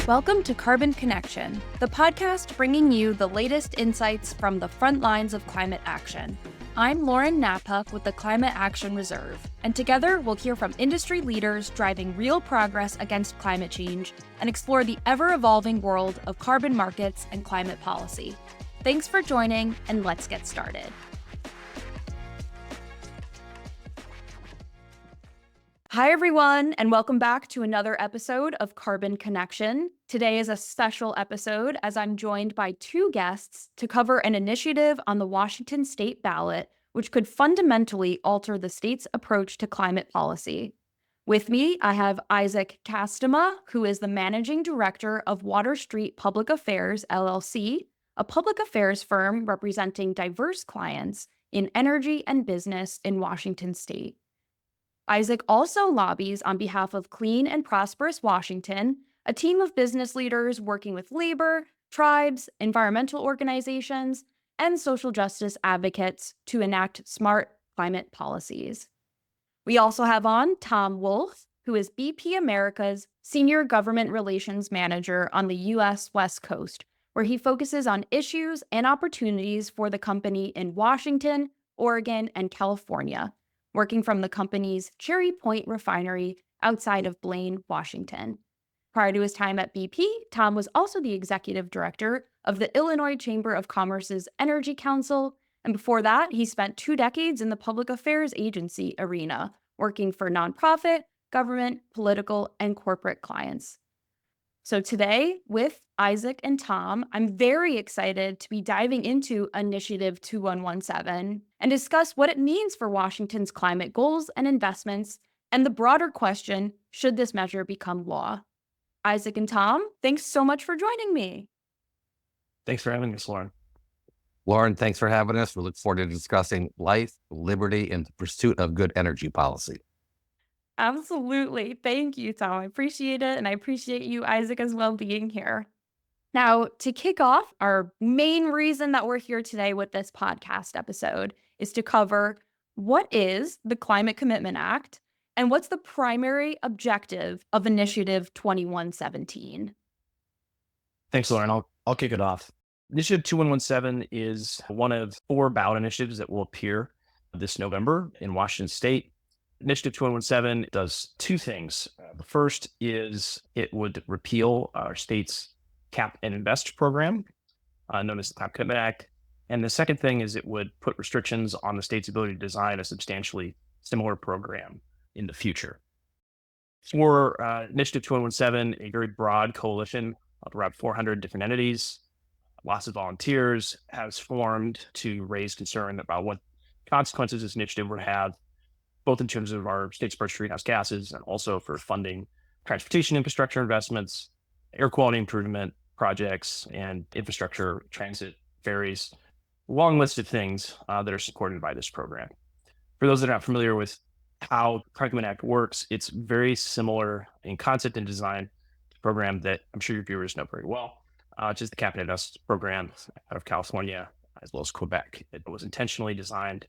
Welcome to Carbon Connection, the podcast bringing you the latest insights from the front lines of climate action. I'm Lauren Napuck with the Climate Action Reserve, and together we'll hear from industry leaders driving real progress against climate change and explore the ever-evolving world of carbon markets and climate policy. Thanks for joining, and let's get started. Hi, everyone, and welcome back to another episode of Carbon Connection. Today is a special episode as I'm joined by two guests to cover an initiative on the Washington state ballot, which could fundamentally alter the state's approach to climate policy. With me, I have Isaac Kastama, who is the managing director of Water Street Public Affairs, LLC, a public affairs firm representing diverse clients in energy and business in Washington state. Isaac also lobbies on behalf of Clean and Prosperous Washington, a team of business leaders working with labor, tribes, environmental organizations, and social justice advocates to enact smart climate policies. We also have on Tom Wolf, who is BP America's Senior Government Relations Manager on the U.S. West Coast, where he focuses on issues and opportunities for the company in Washington, Oregon, and California, working from the company's Cherry Point refinery outside of Blaine, Washington. Prior to his time at BP, Tom was also the executive director of the Illinois Chamber of Commerce's Energy Council, and before that, he spent 2 decades in the public affairs agency arena, working for nonprofit, government, political, and corporate clients. So today, with Isaac and Tom, I'm very excited to be diving into Initiative 2117 and discuss what it means for Washington's climate goals and investments, and the broader question, should this measure become law? Isaac and Tom, thanks so much for joining me. Thanks for having us, Lauren. Lauren, thanks for having us. We look forward to discussing life, liberty, and the pursuit of good energy policy. Absolutely. Thank you, Tom. I appreciate it. And I appreciate you, Isaac, as well, being here. Now, to kick off, our main reason that we're here today with this podcast episode is to cover what is the Climate Commitment Act and what's the primary objective of Initiative 2117. Thanks, Lauren. I'll kick it off. Initiative 2117 is one of 4 ballot initiatives that will appear this November in Washington state. Initiative 2117 does 2 things. The first is it would repeal our state's Cap and Invest program, known as the Climate Commitment Act. And the second thing is it would put restrictions on the state's ability to design a substantially similar program in the future. For Initiative 2117, a very broad coalition of around 400 different entities, lots of volunteers, has formed to raise concern about what consequences this initiative would have, both in terms of our state's approach to greenhouse gases and also for funding transportation infrastructure investments, air quality improvement projects, and infrastructure, transit, ferries, long list of things that are supported by this program. For those that are not familiar with how the Climate Commitment Act works, it's very similar in concept and design to a program that I'm sure your viewers know very well, which is the Cap and Invest program out of California, as well as Quebec. It was intentionally designed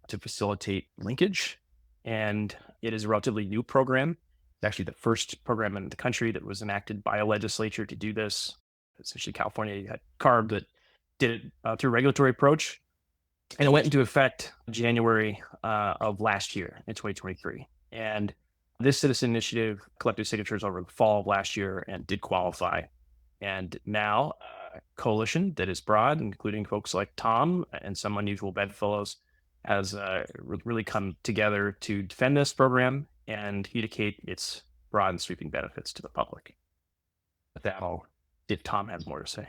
to facilitate linkage, and it is a relatively new program. It's actually the first program in the country that was enacted by a legislature to do this. Essentially, California had CARB that did it through a regulatory approach, and it went into effect January of last year in 2023. And this citizen initiative collected signatures over the fall of last year and did qualify. And now a coalition that is broad, including folks like Tom and some unusual bedfellows, has really come together to defend this program and communicate its broad and sweeping benefits to the public. With that, if Tom has more to say.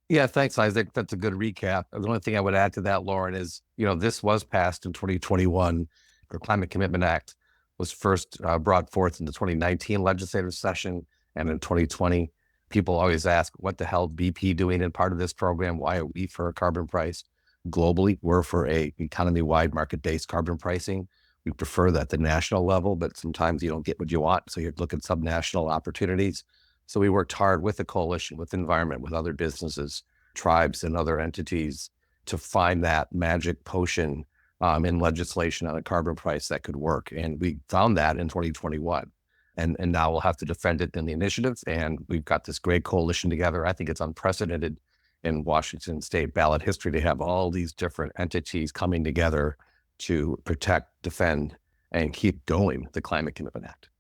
Yeah, thanks, Isaac. That's a good recap. The only thing I would add to that, Lauren, is, this was passed in 2021. The Climate Commitment Act was first brought forth in the 2019 legislative session, and in 2020. People always ask, what the hell BP doing in part of this program? Why are we for a carbon price? Globally, we're for a economy-wide market-based carbon pricing. We prefer that at the national level, but sometimes you don't get what you want, so you look at subnational opportunities. So we worked hard with the coalition, with the environment, with other businesses, tribes, and other entities to find that magic potion in legislation on a carbon price that could work. And we found that in 2021. And now we'll have to defend it in the initiative. And we've got this great coalition together. I think it's unprecedented in Washington state ballot history to have all these different entities coming together to protect, defend, and keep going the Climate Commitment Act.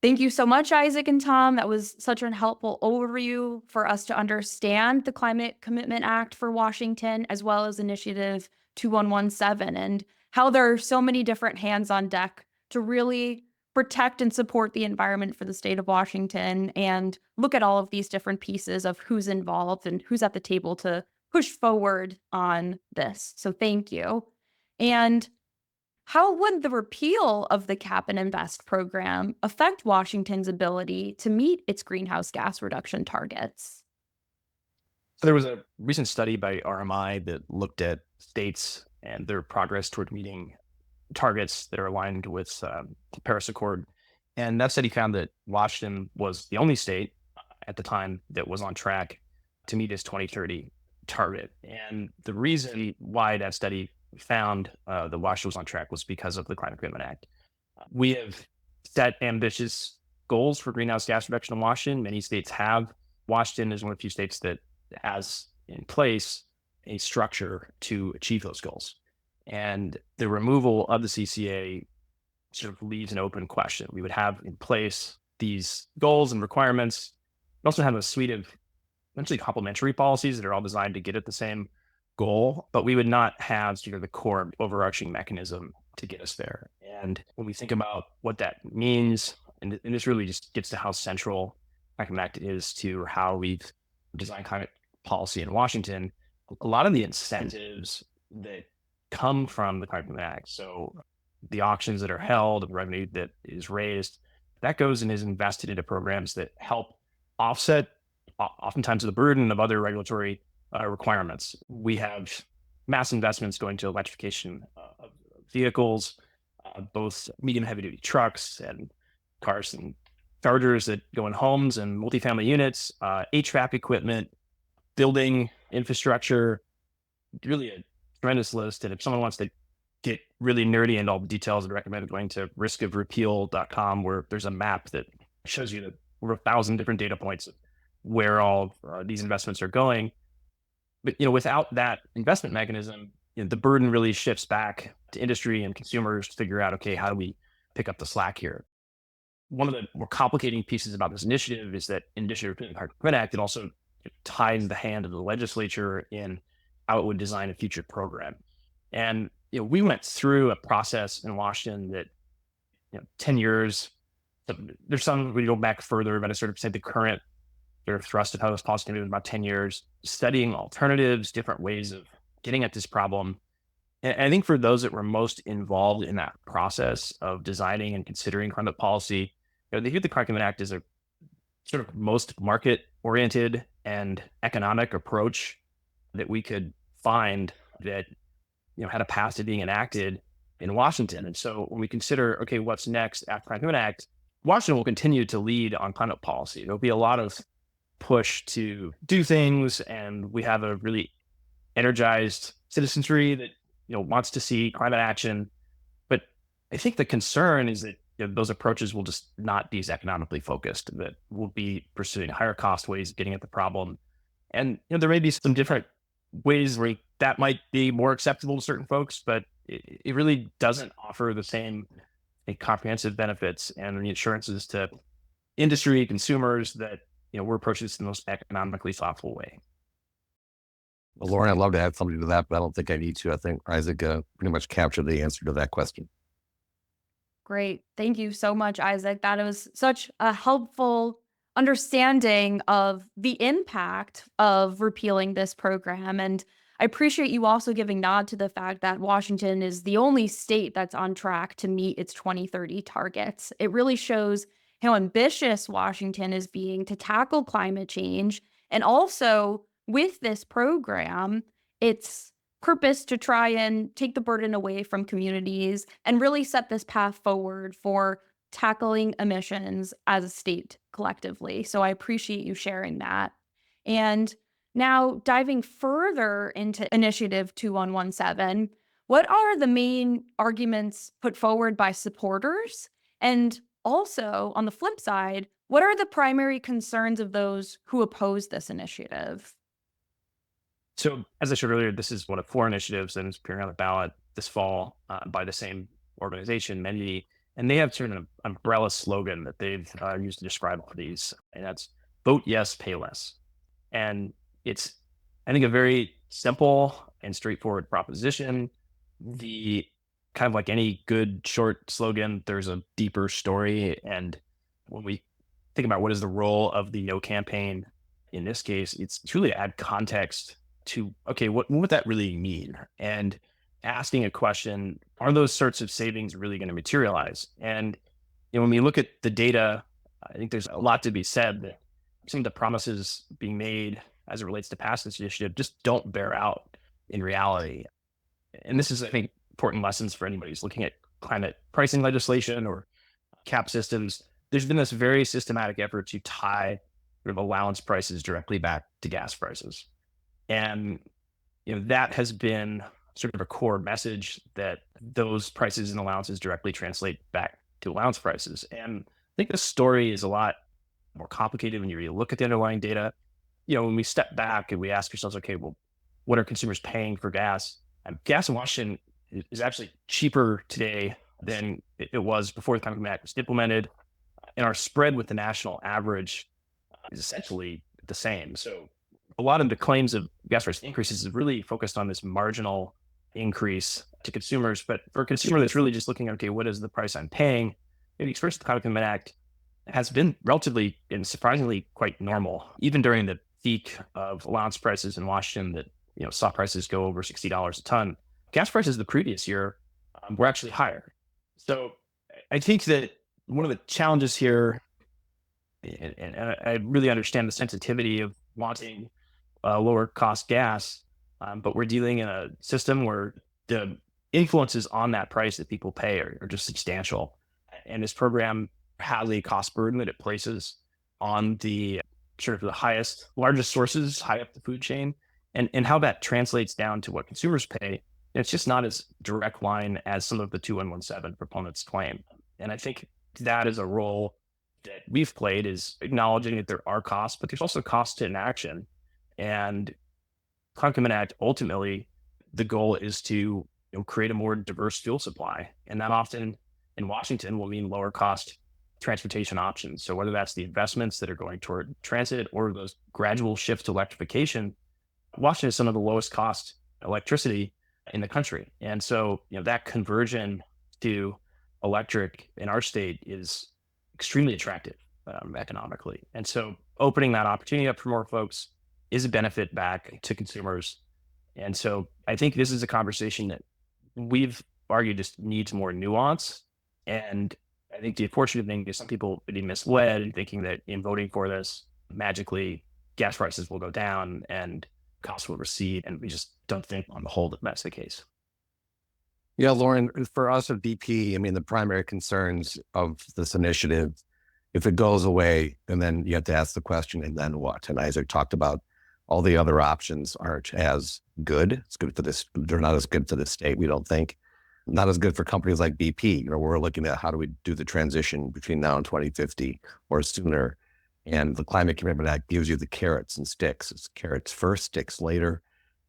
Thank you so much, Isaac and Tom. That was such an helpful overview for us to understand the Climate Commitment Act for Washington, as well as Initiative 2117, and how there are so many different hands on deck to really protect and support the environment for the state of Washington, and look at all of these different pieces of who's involved and who's at the table to push forward on this. So thank you. And how would the repeal of the Cap and Invest program affect Washington's ability to meet its greenhouse gas reduction targets? So there was a recent study by RMI that looked at states and their progress toward meeting targets that are aligned with the Paris Accord. And that study found that Washington was the only state at the time that was on track to meet its 2030 target. And the reason why that study found that Washington was on track was because of the Climate Commitment Act. We have set ambitious goals for greenhouse gas reduction in Washington. Many states have. Washington is one of the few states that has in place a structure to achieve those goals. And the removal of the CCA sort of leaves an open question. We would have in place these goals and requirements. We also have a suite of essentially complementary policies that are all designed to get at the same goal, but we would not have sort of the core overarching mechanism to get us there. And when we think about what that means, and this really just gets to how central Climate Act is to how we've designed climate policy in Washington, a lot of the incentives that come from the Climate Act, so the auctions that are held, the revenue that is raised, that goes and is invested into programs that help offset oftentimes the burden of other regulatory requirements. We have mass investments going to electrification of vehicles, both medium and heavy duty trucks and cars and chargers that go in homes and multifamily units, HVAC equipment, building infrastructure, really a tremendous list. And if someone wants to get really nerdy into all the details, I'd recommend going to riskofrepeal.com, where there's a map that shows you that over 1,000 different data points of where all these investments are going. But without that investment mechanism, the burden really shifts back to industry and consumers to figure out, okay, how do we pick up the slack here? One of the more complicating pieces about this initiative is that in addition to the Climate Act, it also ties the hand of the legislature in how it would design a future program. And we went through a process in Washington that 10 years. There's some we go back further, but I sort of say the current sort of thrust of how this policy moved about 10 years, studying alternatives, different ways of getting at this problem. And I think for those that were most involved in that process of designing and considering climate policy, they view the Climate Act as a sort of most market-oriented and economic approach that we could find that had a path to being enacted in Washington. And so when we consider, okay, what's next after the Climate Act, Washington will continue to lead on climate policy. There'll be a lot of push to do things, and we have a really energized citizenry that wants to see climate action. But I think the concern is that those approaches will just not be as economically focused, that we'll be pursuing higher cost ways of getting at the problem. And there may be some different ways where that might be more acceptable to certain folks, but it really doesn't offer the same comprehensive benefits and the assurances to industry, consumers that we're approaching this in the most economically thoughtful way. Well, Lauren, I'd love to add something to that, but I don't think I need to. I think Isaac pretty much captured the answer to that question. Great. Thank you so much, Isaac. That was such a helpful understanding of the impact of repealing this program. And I appreciate you also giving nod to the fact that Washington is the only state that's on track to meet its 2030 targets. It really shows how ambitious Washington is being to tackle climate change. And also with this program, its purpose to try and take the burden away from communities and really set this path forward for tackling emissions as a state collectively. So I appreciate you sharing that. And now diving further into Initiative 2117, what are the main arguments put forward by supporters? And Also, on the flip side, what are the primary concerns of those who oppose this initiative? So, as I shared earlier, this is one of four initiatives that is appearing on the ballot this fall by the same organization, Mendy, and they have sort of an umbrella slogan that they've used to describe all of these, and that's "Vote yes, pay less." And it's, I think, a very simple and straightforward proposition. The kind of like any good short slogan, there's a deeper story. And when we think about what is the role of the no campaign in this case, it's truly to add context to, okay, what would that really mean? And asking a question, are those sorts of savings really going to materialize? And when we look at the data, I think there's a lot to be said that some of the promises being made as it relates to pass this initiative just don't bear out in reality. And this is, I think, important lessons for anybody who's looking at climate pricing legislation or cap systems. There's been this very systematic effort to tie sort of allowance prices directly back to gas prices. And that has been sort of a core message, that those prices and allowances directly translate back to allowance prices. And I think the story is a lot more complicated when you really look at the underlying data. When we step back and we ask ourselves, okay, well, what are consumers paying for gas? Gas in Washington is actually cheaper today than it was before the Climate Act was implemented. And our spread with the national average is essentially the same. So a lot of the claims of gas price increases is really focused on this marginal increase to consumers. But for a consumer that's really just looking at, okay, what is the price I'm paying? The experience of the Climate Act has been relatively and surprisingly quite normal, even during the peak of allowance prices in Washington that saw prices go over $60 a ton. Gas prices the previous year were actually higher. So I think that one of the challenges here, and I really understand the sensitivity of wanting lower cost gas, but we're dealing in a system where the influences on that price that people pay are just substantial. And this program has a cost burden that it places on the sort of the largest sources high up the food chain, and how that translates down to what consumers pay. It's just not as direct line as some of the 2117 proponents claim. And I think that is a role that we've played, is acknowledging that there are costs, but there's also costs to inaction. And Climate Act, ultimately, the goal is to create a more diverse fuel supply. And that often in Washington will mean lower cost transportation options. So whether that's the investments that are going toward transit or those gradual shifts to electrification, Washington is some of the lowest cost electricity in the country. And so, that conversion to electric in our state is extremely attractive economically. And so opening that opportunity up for more folks is a benefit back to consumers. And so I think this is a conversation that we've argued just needs more nuance. And I think the unfortunate thing is some people will be misled in thinking that in voting for this, magically gas prices will go down and costs will recede. And we just don't think on the whole that that's the case. Yeah, Lauren, for us at BP, I mean, the primary concerns of this initiative, if it goes away, and then you have to ask the question, and then what? And Isaac talked about all the other options aren't as good. It's good for this. They're not as good for the state, we don't think. Not as good for companies like BP. We're looking at how do we do the transition between now and 2050 or sooner. And the Climate Commitment Act gives you the carrots and sticks. It's carrots first, sticks later,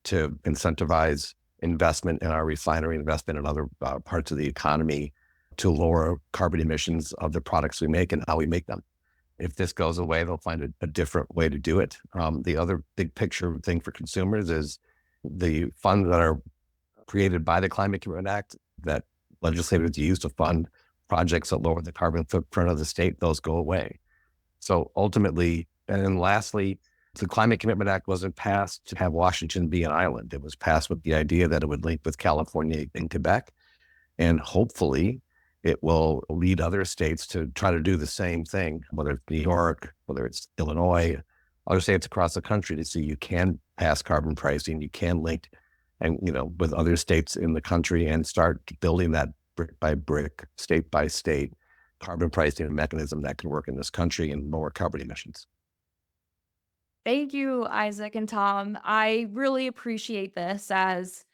to incentivize investment in our refinery, investment in other parts of the economy to lower carbon emissions of the products we make and how we make them. If this goes away, they'll find a different way to do it. The other big picture thing for consumers is the funds that are created by the Climate Commitment Act that legislators use to fund projects that lower the carbon footprint of the state, those go away. So ultimately, and then lastly, the Climate Commitment Act wasn't passed to have Washington be an island. It was passed with the idea that it would link with California and Quebec. And hopefully it will lead other states to try to do the same thing, whether it's New York, whether it's Illinois, other states across the country, to see you can pass carbon pricing, you can link and, with other states in the country and start building that brick by brick, state by state carbon pricing mechanism that can work in this country and lower carbon emissions. Thank you, Isaac and Tom. I really appreciate this, as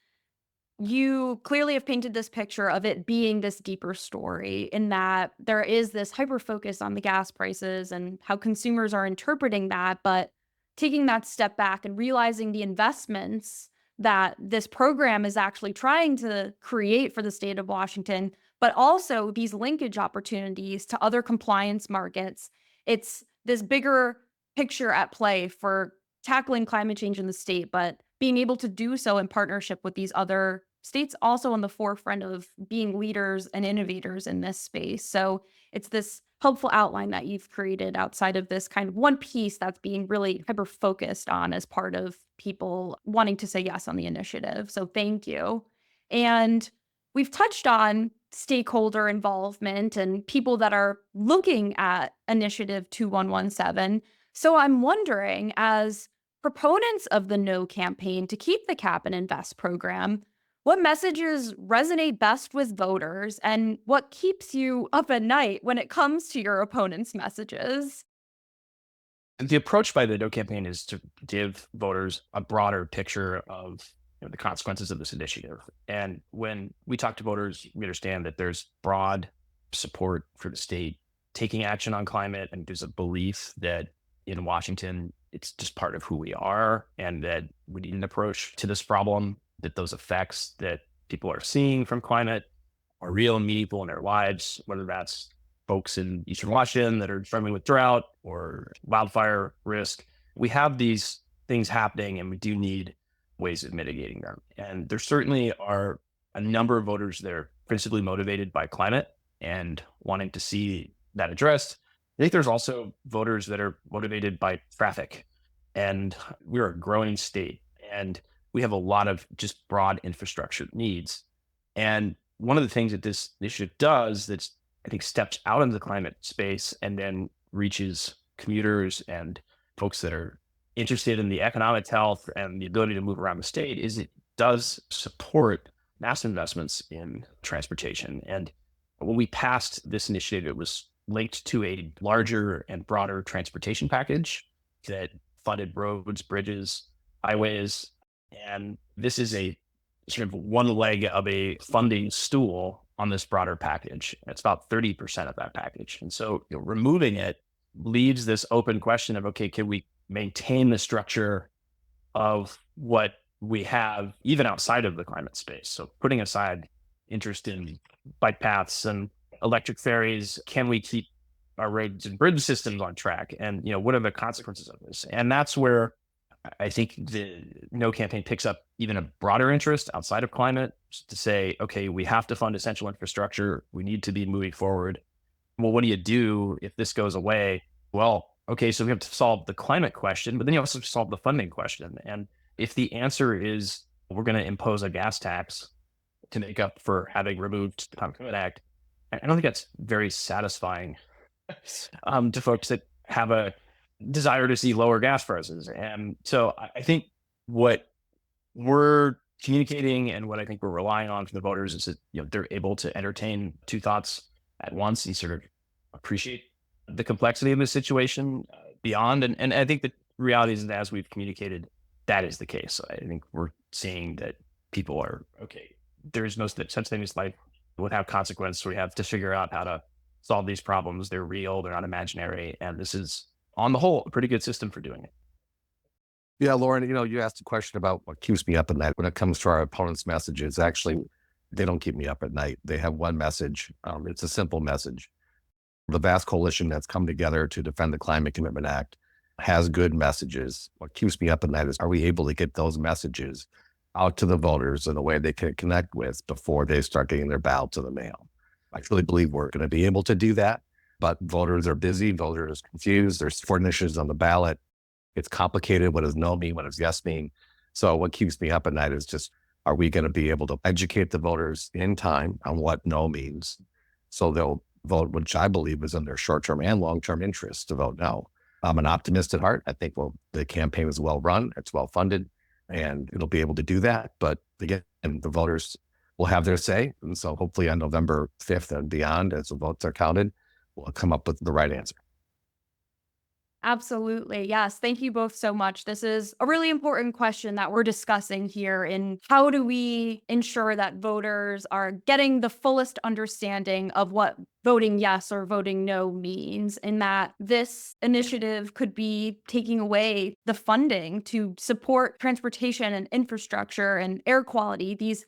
You clearly have painted this picture of it being this deeper story in that there is this hyper focus on the gas prices and how consumers are interpreting that, but taking that step back and realizing the investments that this program is actually trying to create for the state of Washington, but also these linkage opportunities to other compliance markets. It's this bigger picture at play for tackling climate change in the state, but being able to do so in partnership with these other states also on the forefront of being leaders and innovators in this space. So it's this helpful outline that you've created outside of this kind of one piece that's being really hyper focused on as part of people wanting to say yes on the initiative. So thank you. And we've touched on stakeholder involvement and people that are looking at Initiative 2117. So I'm wondering, as proponents of the No campaign to keep the Cap and Invest program, what messages resonate best with voters and what keeps you up at night when it comes to your opponent's messages? The approach by the No campaign is to give voters a broader picture of the consequences of this initiative. And when we talk to voters, we understand that there's broad support for the state taking action on climate, and there's a belief that in Washington, it's just part of who we are, and that we need an approach to this problem, that those effects that people are seeing from climate are real and meaningful in their lives, whether that's folks in Eastern Washington that are struggling with drought or wildfire risk. We have these things happening, and we do need ways of mitigating them. And there certainly are a number of voters that are principally motivated by climate and wanting to see that addressed. I think there's also voters that are motivated by traffic. And we're a growing state, and we have a lot of just broad infrastructure needs. And one of the things that this initiative does that's, I think, steps out into the climate space and then reaches commuters and folks that are interested in the economic health and the ability to move around the state is it does support massive investments in transportation. And when we passed this initiative, it was linked to a larger and broader transportation package that funded roads, bridges, highways. And this is a sort of one leg of a funding stool on this broader package. It's about 30% of that package. And so removing it leaves this open question of, okay, can we maintain the structure of what we have even outside of the climate space? So putting aside interest in bike paths and electric ferries, can we keep our roads and bridge systems on track? And, what are the consequences of this? And that's where I think the No campaign picks up even a broader interest outside of climate to say, okay, we have to fund essential infrastructure. We need to be moving forward. Well, what do you do if this goes away? Well, okay, so we have to solve the climate question, but then you also solve the funding question. And if the answer is we're going to impose a gas tax to make up for having removed the Climate Act, I don't think that's very satisfying to folks that have a desire to see lower gas prices. And so I think what we're communicating and what I think we're relying on from the voters is that they're able to entertain two thoughts at once and sort of appreciate the complexity of the situation beyond. And I think the reality is that as we've communicated, that is the case. I think we're seeing that people are, okay, there's no such thing as life without consequence. So we have to figure out how to solve these problems. They're real, they're not imaginary. And this is, on the whole, a pretty good system for doing it. Yeah, Lauren, you asked a question about what keeps me up at night when it comes to our opponents' messages. Actually, they don't keep me up at night. They have one message. It's a simple message. The vast coalition that's come together to defend the Climate Commitment Act has good messages. What keeps me up at night is, are we able to get those messages out to the voters in a way they can connect with before they start getting their ballot to the mail? I truly believe we're going to be able to do that, but voters are busy, voters are confused. There's 4 initiatives on the ballot. It's complicated. What does no mean? What does yes mean? So what keeps me up at night is just, are we going to be able to educate the voters in time on what no means so they'll vote, which I believe is in their short-term and long-term interests to vote no. I'm an optimist at heart. I think, the campaign is well run, it's well funded, and it'll be able to do that. But again, the voters will have their say. And so hopefully on November 5th and beyond, as the votes are counted, we'll come up with the right answer. Absolutely. Yes. Thank you both so much. This is a really important question that we're discussing here. In how do we ensure that voters are getting the fullest understanding of what voting yes or voting no means, and that this initiative could be taking away the funding to support transportation and infrastructure and air quality, these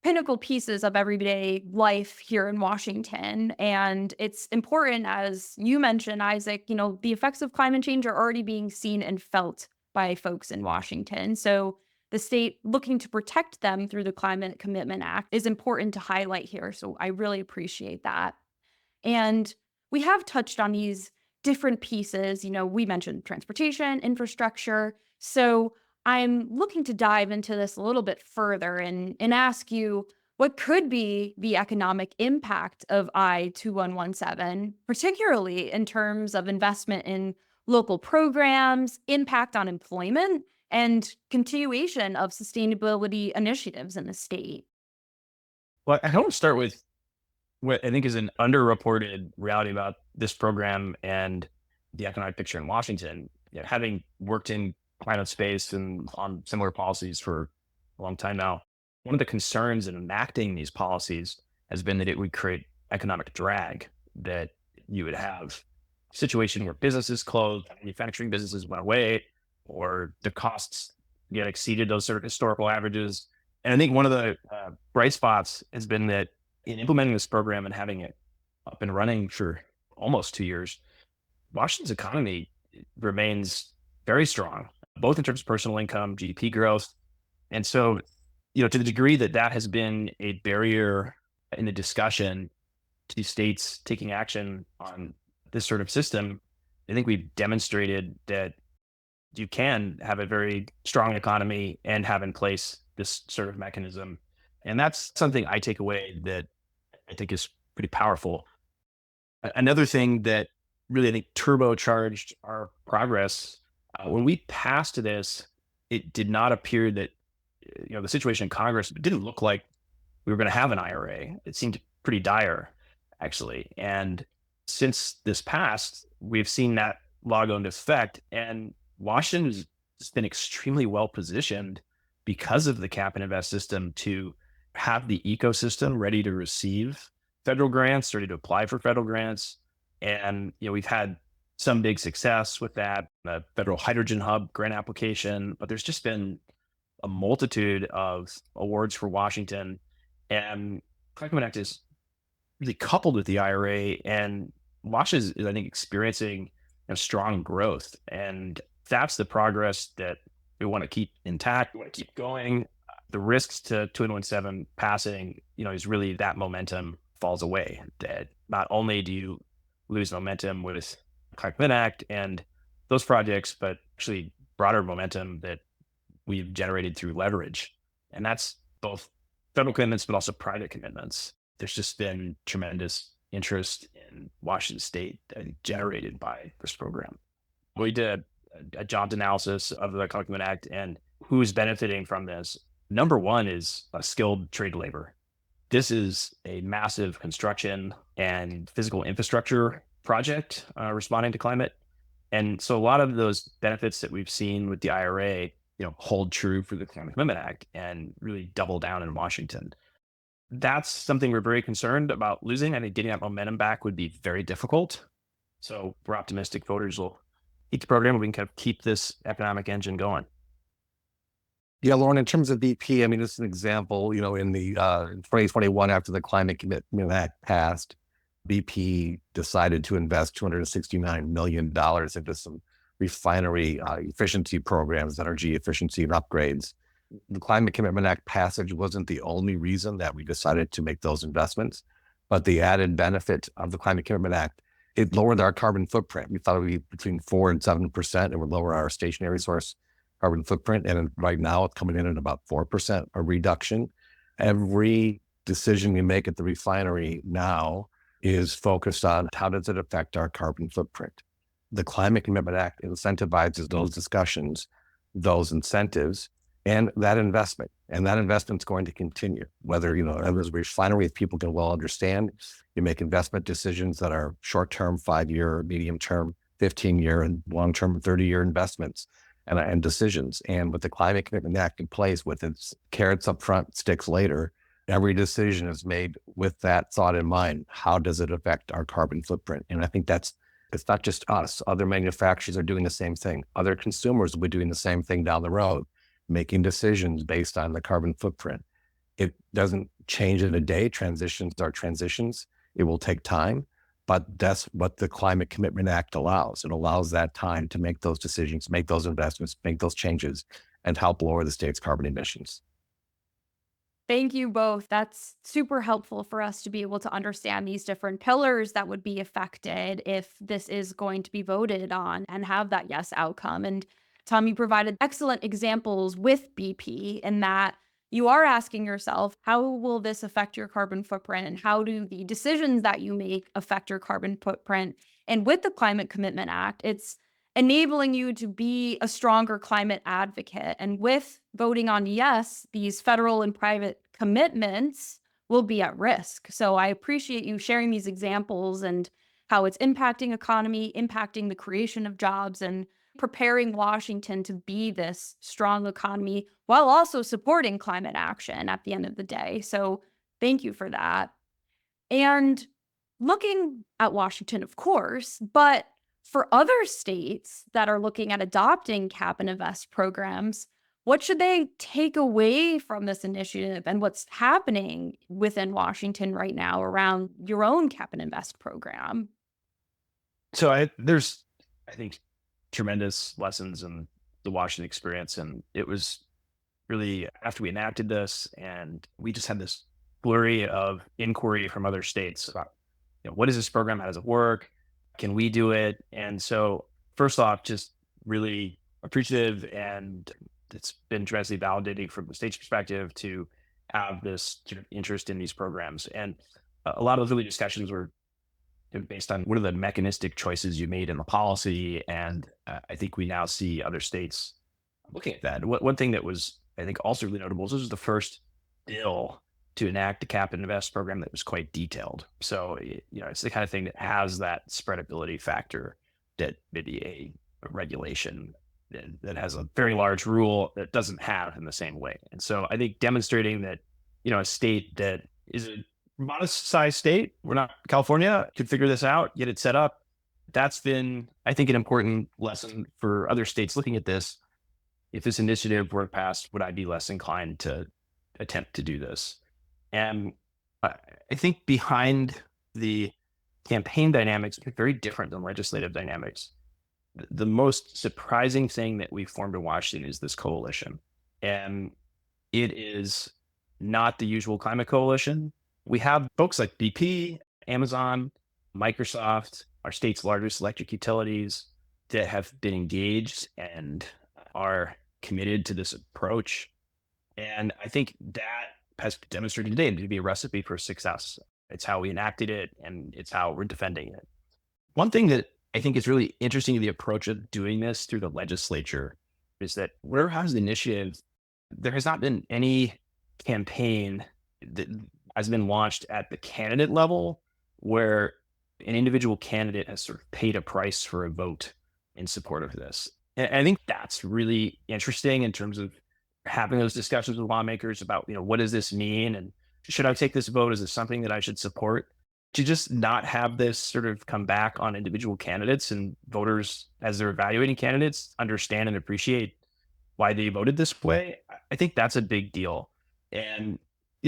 pinnacle pieces of everyday life here in Washington. And it's important, as you mentioned, Isaac, the effects of climate change are already being seen and felt by folks in Washington. So the state looking to protect them through the Climate Commitment Act is important to highlight here. So I really appreciate that. And we have touched on these different pieces. We mentioned transportation, infrastructure. So I'm looking to dive into this a little bit further and ask you what could be the economic impact of I-2117, particularly in terms of investment in local programs, impact on employment, and continuation of sustainability initiatives in the state. Well, I want to start with what I think is an underreported reality about this program and the economic picture in Washington. Having worked in climate space and on similar policies for a long time now, one of the concerns in enacting these policies has been that it would create economic drag, that you would have a situation where businesses closed, manufacturing businesses went away, or the costs get exceeded those sort of historical averages. And I think one of the bright spots has been that in implementing this program and having it up and running for almost 2 years, Washington's economy remains very strong, both in terms of personal income, GDP growth. And so, to the degree that that has been a barrier in the discussion to states taking action on this sort of system, I think we've demonstrated that you can have a very strong economy and have in place this sort of mechanism. And that's something I take away that I think is pretty powerful. Another thing that really, I think, turbocharged our progress, when we passed this, it did not appear that, the situation in Congress, it didn't look like we were going to have an IRA. It seemed pretty dire, actually. And since this passed, we've seen that law go into effect. And Washington has been extremely well positioned because of the cap and invest system to have the ecosystem ready to receive federal grants, ready to apply for federal grants. And, we've had some big success with that, the federal hydrogen hub grant application, but there's just been a multitude of awards for Washington. And Climate Act is really coupled with the IRA, and Washington is, I think, experiencing strong growth. And that's the progress that we want to keep intact. We want to keep going. The risks to 2117 passing, is really that momentum falls away. That not only do you lose momentum with Climate Act and those projects, but actually broader momentum that we've generated through leverage. And that's both federal commitments, but also private commitments. There's just been tremendous interest in Washington State generated by this program. We did a jobs analysis of the Climate Act and who's benefiting from this. Number one is skilled trade labor. This is a massive construction and physical infrastructure project responding to climate. And so a lot of those benefits that we've seen with the IRA, hold true for the Climate Commitment Act and really double down in Washington. That's something we're very concerned about losing. I think getting that momentum back would be very difficult. So we're optimistic voters will eat the program and we can kind of keep this economic engine going. Yeah, Lauren, in terms of BP, I mean, it's an example, in the in 2021, after the Climate Commitment Act passed, BP decided to invest $269 million into some refinery efficiency programs, energy efficiency and upgrades. The Climate Commitment Act passage wasn't the only reason that we decided to make those investments, but the added benefit of the Climate Commitment Act, it lowered our carbon footprint. We thought it would be between 4 and 7%. It would lower our stationary source carbon footprint. And right now it's coming in at about 4%, a reduction. Every decision we make at the refinery now is focused on how does it affect our carbon footprint. The Climate Commitment Act incentivizes those discussions, those incentives, and that investment. And that investment's going to continue. Whether, as a refinery, if people can well understand, you make investment decisions that are short-term, 5-year, medium-term, 15-year and long-term 30-year investments and decisions. And with the Climate Commitment Act in place, with its carrots up front, sticks later, every decision is made with that thought in mind. How does it affect our carbon footprint? And I think it's not just us. Other manufacturers are doing the same thing. Other consumers will be doing the same thing down the road, making decisions based on the carbon footprint. It doesn't change in a day. Transitions are transitions. It will take time, but that's what the Climate Commitment Act allows. It allows that time to make those decisions, make those investments, make those changes, and help lower the state's carbon emissions. Thank you both. That's super helpful for us to be able to understand these different pillars that would be affected if this is going to be voted on and have that yes outcome. And Tom, you provided excellent examples with BP in that you are asking yourself, how will this affect your carbon footprint? And how do the decisions that you make affect your carbon footprint? And with the Climate Commitment Act, it's enabling you to be a stronger climate advocate. And with voting on yes, these federal and private commitments will be at risk. So I appreciate you sharing these examples and how it's impacting economy, impacting the creation of jobs, and preparing Washington to be this strong economy while also supporting climate action at the end of the day. So thank you for that. And looking at Washington, of course, but for other states that are looking at adopting cap and invest programs, what should they take away from this initiative and what's happening within Washington right now around your own cap and invest program? So there's, I think, tremendous lessons in the Washington experience. And it was really after we enacted this and we just had this flurry of inquiry from other states about, what is this program? How does it work? Can we do it? And so first off, just really appreciative, and it's been tremendously validating from the state's perspective to have this sort of interest in these programs. And a lot of those early discussions were based on what are the mechanistic choices you made in the policy. And I think we now see other states looking at that. One thing that was, I think, also really notable is this was the first bill to enact a cap and invest program that was quite detailed. So, it's the kind of thing that has that spreadability factor that maybe a regulation that has a very large rule that doesn't have in the same way. And so I think demonstrating that, a state that is a modest sized state, we're not California, could figure this out, get it set up. That's been, I think, an important lesson for other states looking at this. If this initiative were passed, would I be less inclined to attempt to do this? And I think behind the campaign dynamics, very different than legislative dynamics. The most surprising thing that we formed in Washington is this coalition. And it is not the usual climate coalition. We have folks like BP, Amazon, Microsoft, our state's largest electric utilities that have been engaged and are committed to this approach. And I think that has demonstrated today to be a recipe for success. It's how we enacted it, and it's how we're defending it. One thing that I think is really interesting in the approach of doing this through the legislature is that where has the initiative, there has not been any campaign that has been launched at the candidate level where an individual candidate has sort of paid a price for a vote in support of this. And I think that's really interesting in terms of having those discussions with lawmakers about, what does this mean? And should I take this vote? Is this something that I should support? To just not have this sort of come back on individual candidates, and voters, as they're evaluating candidates, understand and appreciate why they voted this way. I think that's a big deal. And,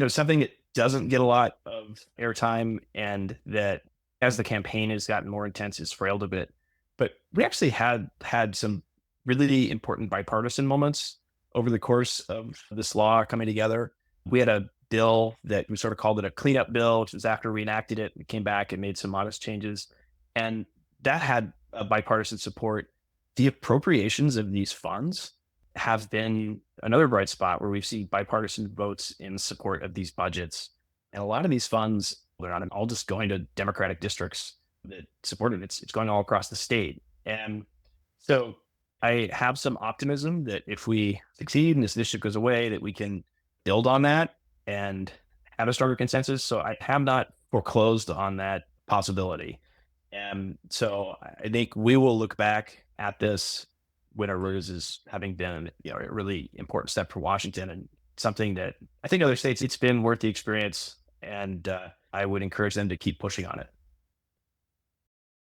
something that doesn't get a lot of airtime, and that as the campaign has gotten more intense, has frailed a bit. But we actually had some really important bipartisan moments over the course of this law coming together. We had a bill that we sort of called it a cleanup bill, which was after we enacted it. We came back and made some modest changes, and that had a bipartisan support. The appropriations of these funds have been another bright spot where we've seen bipartisan votes in support of these budgets. And a lot of these funds, they're not all just going to Democratic districts that support it. It's going all across the state. And so I have some optimism that if we succeed and this initiative goes away, that we can build on that and have a stronger consensus. So I have not foreclosed on that possibility. And so I think we will look back at this win or lose as having been, a really important step for Washington and something that I think other states, it's been worth the experience. And I would encourage them to keep pushing on it.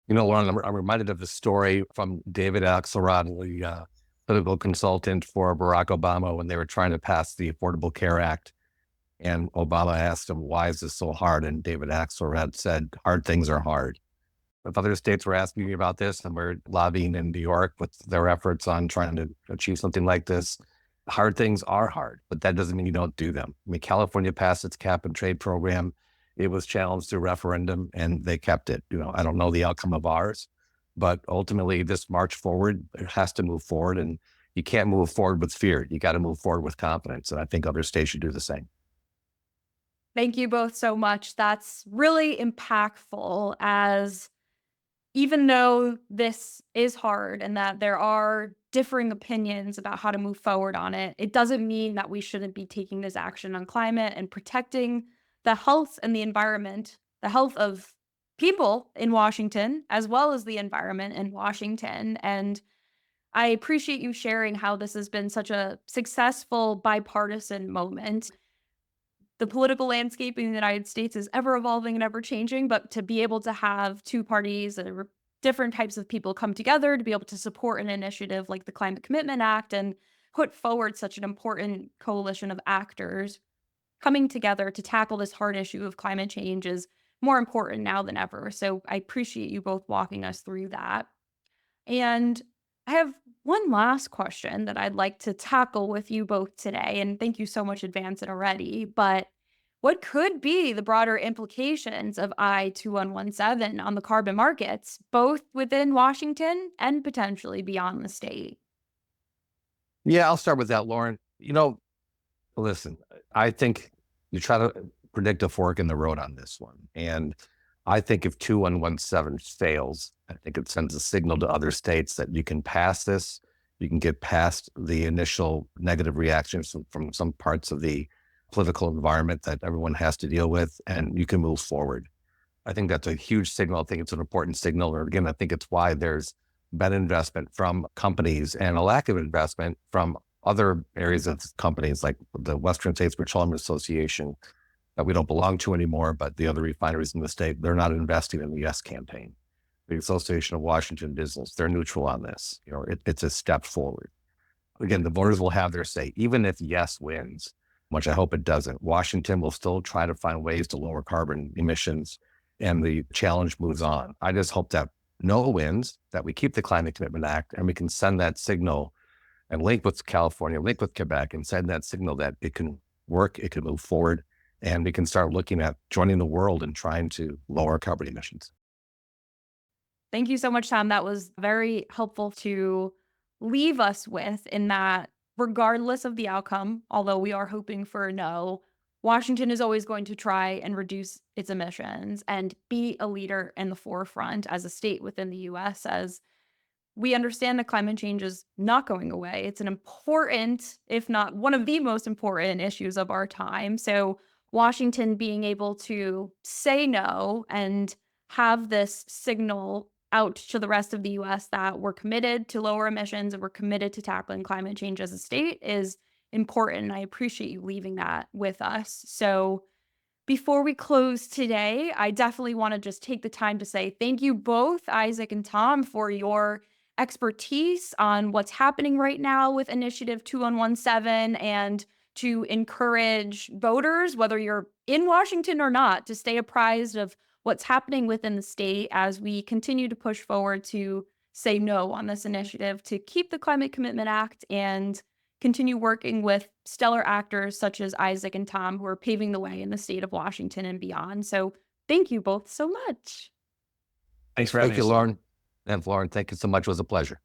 Lauren, I'm reminded of the story from David Axelrod, the political consultant for Barack Obama, when they were trying to pass the Affordable Care Act. And Obama asked him, why is this so hard? And David Axelrod said, hard things are hard. If other states were asking me about this and we're lobbying in New York with their efforts on trying to achieve something like this, hard things are hard, but that doesn't mean you don't do them. I mean, California passed its cap and trade program. It was challenged through referendum and they kept it. I don't know the outcome of ours, but ultimately this march forward, it has to move forward, and you can't move forward with fear. You got to move forward with confidence. And I think other states should do the same. Thank you both so much. That's really impactful, as even though this is hard and that there are differing opinions about how to move forward on it, it doesn't mean that we shouldn't be taking this action on climate and protecting the health and the environment, the health of people in Washington, as well as the environment in Washington. And I appreciate you sharing how this has been such a successful bipartisan moment. The political landscape in the United States is ever evolving and ever changing, but to be able to have two parties and different types of people come together to be able to support an initiative like the Climate Commitment Act and put forward such an important coalition of actors coming together to tackle this hard issue of climate change is more important now than ever. So I appreciate you both walking us through that. And I have one last question that I'd like to tackle with you both today. And thank you so much, advancing already. But what could be the broader implications of I-2117 on the carbon markets, both within Washington and potentially beyond the state? Yeah, I'll start with that, Lauren. Listen, I think you try to predict a fork in the road on this one. And I think if 2117 fails, I think it sends a signal to other states that you can pass this, you can get past the initial negative reactions from some parts of the political environment that everyone has to deal with, and you can move forward. I think that's a huge signal. I think it's an important signal. Or again, I think it's why there's been investment from companies and a lack of investment from other areas of companies like the Western States Petroleum Association that we don't belong to anymore, but the other refineries in the state, they're not investing in the yes campaign. The Association of Washington Business, they're neutral on this. It's a step forward. Again, the voters will have their say. Even if yes wins, which I hope it doesn't, Washington will still try to find ways to lower carbon emissions, and the challenge moves on. I just hope that no wins, that we keep the Climate Commitment Act, and we can send that signal and link with California, link with Quebec, and send that signal that it can work, it can move forward, and we can start looking at joining the world and trying to lower carbon emissions. Thank you so much, Tom. That was very helpful to leave us with, in that regardless of the outcome, although we are hoping for a no, Washington is always going to try and reduce its emissions and be a leader in the forefront as a state within the US, as we understand that climate change is not going away. It's an important, if not one of the most important issues of our time. So Washington being able to say no and have this signal out to the rest of the US that we're committed to lower emissions and we're committed to tackling climate change as a state is important. I appreciate you leaving that with us. So before we close today, I definitely want to just take the time to say thank you both, Isaac and Tom, for your expertise on what's happening right now with Initiative 2117, and to encourage voters, whether you're in Washington or not, to stay apprised of what's happening within the state as we continue to push forward to say no on this initiative, to keep the Climate Commitment Act and continue working with stellar actors such as Isaac and Tom, who are paving the way in the state of Washington and beyond. So thank you both so much. Thanks for having Thank you, us. Lauren. And Lauren, thank you so much. It was a pleasure.